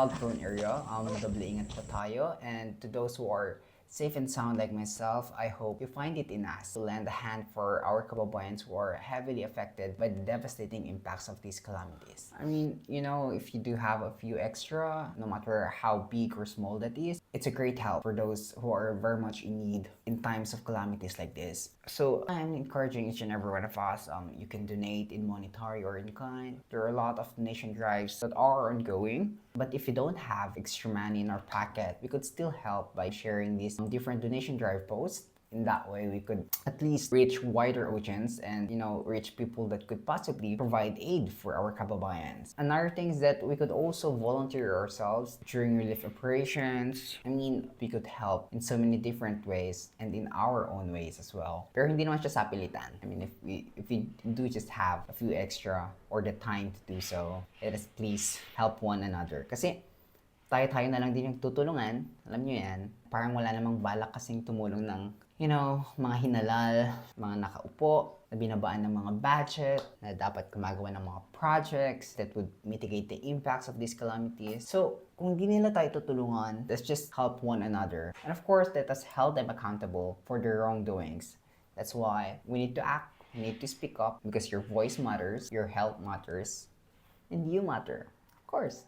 flood-prone area, doble ingat po tayo. And to those who are safe and sound like myself, I hope you find it in us to lend a hand for our kababayans who are heavily affected by the devastating impacts of these calamities. I mean, if you do have a few extra, no matter how big or small that is, it's a great help for those who are very much in need in times of calamities like this. So I'm encouraging each and every one of us, you can donate in monetary or in kind. There are a lot of donation drives that are ongoing. But if you don't have extra money in our pocket, we could still help by sharing these different donation drive posts. In that way, we could at least reach wider audience and, reach people that could possibly provide aid for our kababayans. Another thing is that we could also volunteer ourselves during relief operations. I mean, we could help in so many different ways and in our own ways as well. Pero hindi naman siya sapilitan. I mean, if we do just have a few extra or the time to do so, let us please help one another. Kasi tayo-tayo na lang din yung tutulungan. Alam nyo yan. Parang wala namang balak kasing tumulong ng, mga hinalal, mga nakaupo, na binabaan ng mga budget, na dapat gumagawa ng mga projects that would mitigate the impacts of these calamities. So, kung di nila tayo tutulungan, let's just help one another. And of course, let us hold them accountable for their wrongdoings. That's why we need to act, we need to speak up, because your voice matters, your health matters, and you matter, of course.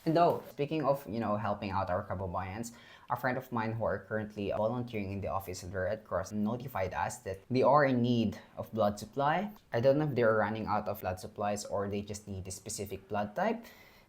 And though, speaking of, helping out our kababayans, a friend of mine who are currently volunteering in the office of the Red Cross notified us that they are in need of blood supply. I don't know if they're running out of blood supplies or they just need a specific blood type,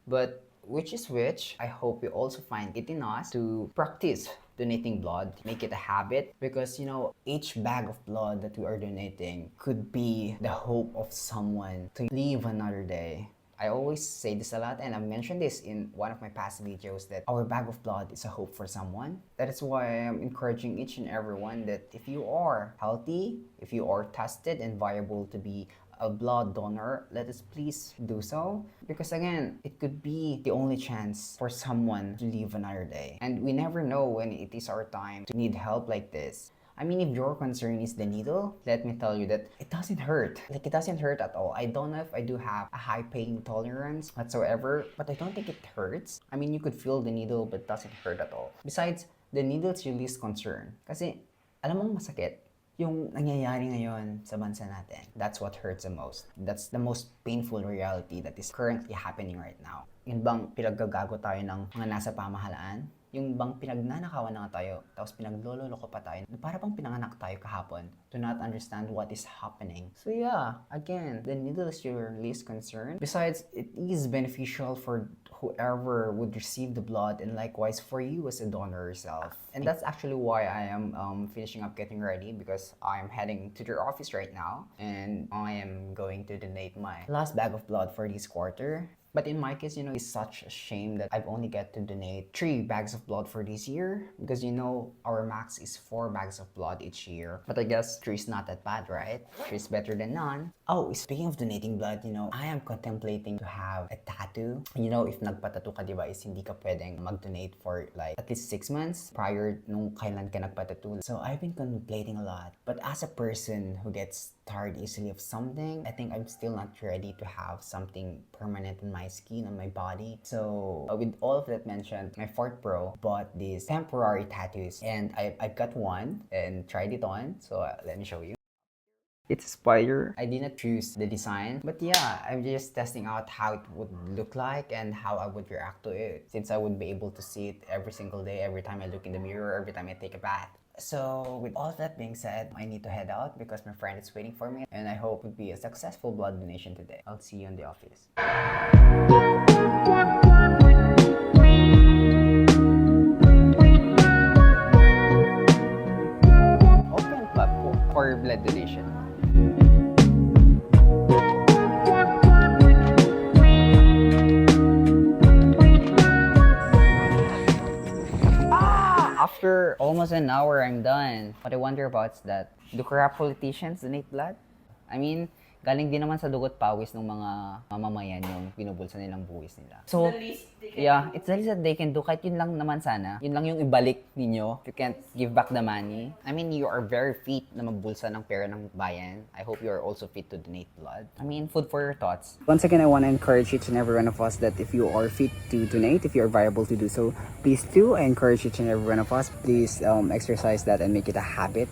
but which is which, I hope we also find it in us to practice donating blood, make it a habit, because each bag of blood that we are donating could be the hope of someone to live another day. I always say this a lot, and I've mentioned this in one of my past videos, that our bag of blood is a hope for someone. That is why I'm encouraging each and everyone that if you are healthy, if you are tested and viable to be a blood donor, let us please do so. Because again, it could be the only chance for someone to live another day. And we never know when it is our time to need help like this. I mean, if your concern is the needle, let me tell you that it doesn't hurt. Like, it doesn't hurt at all. I don't know if I do have a high pain tolerance whatsoever, but I don't think it hurts. I mean, you could feel the needle, but it doesn't hurt at all. Besides, the needle's your least concern. Kasi, alam mong masakit yung nangyayari ngayon sa bansa natin. That's what hurts the most. That's the most painful reality that is currently happening right now. Yun bang pinaggagago tayo ng mga nasa pamahalaan? Yung bang pinagnanakawan na tayo, tapos pinaglololoko pa tayo, para bang pinanganak tayo kahapon to not understand what is happening. So yeah, again, the needle is your least concern. Besides, it is beneficial for whoever would receive the blood, and likewise for you as a donor yourself. And that's actually why I am finishing up getting ready, because I am heading to their office right now, and I am going to donate my last bag of blood for this quarter. But in my case, it's such a shame that I've only get to donate 3 bags of blood for this year, because our max is 4 bags of blood each year. But I guess 3 is not that bad, right? 3 is better than none. Oh, speaking of donating blood, I am contemplating to have a tattoo. If nagpatattoo ka, diba, is hindi ka pwedeng mag-donate for like at least 6 months prior nung kailan ka nagpatattoo. So I've been contemplating a lot. But as a person who gets tired easily of something, I think I'm still not ready to have something permanent in my skin, on my body. So with all of that mentioned, my Fort Pro bought these temporary tattoos, and I got one and tried it on. So let me show you. It's a spider. I did not choose the design, but yeah, I'm just testing out how it would look like and how I would react to it, since I would be able to see it every single day, every time I look in the mirror, every time I take a bath. So with all of that being said, I need to head out because my friend is waiting for me, and I hope it would be a successful blood donation today. I'll see you in the office. Open pa for blood donation. After almost an hour, I'm done. What I wonder about is that, do corrupt politicians donate blood? I mean, galing din naman sa dugot pawis ng mga mamamayan yung binubulsa nilang buwis nila. So, The least they can yeah, do. it's the least that they can do. Kahit yun lang naman sana. Yun lang yung ibalik ninyo. If you can't give back the money. I mean, you are very fit na magbulsa ng pera ng bayan. I hope you are also fit to donate blood. I mean, food for your thoughts. Once again, I want to encourage each and every one of us that if you are fit to donate, if you are viable to do so, please do. I encourage each and every one of us, please exercise that and make it a habit.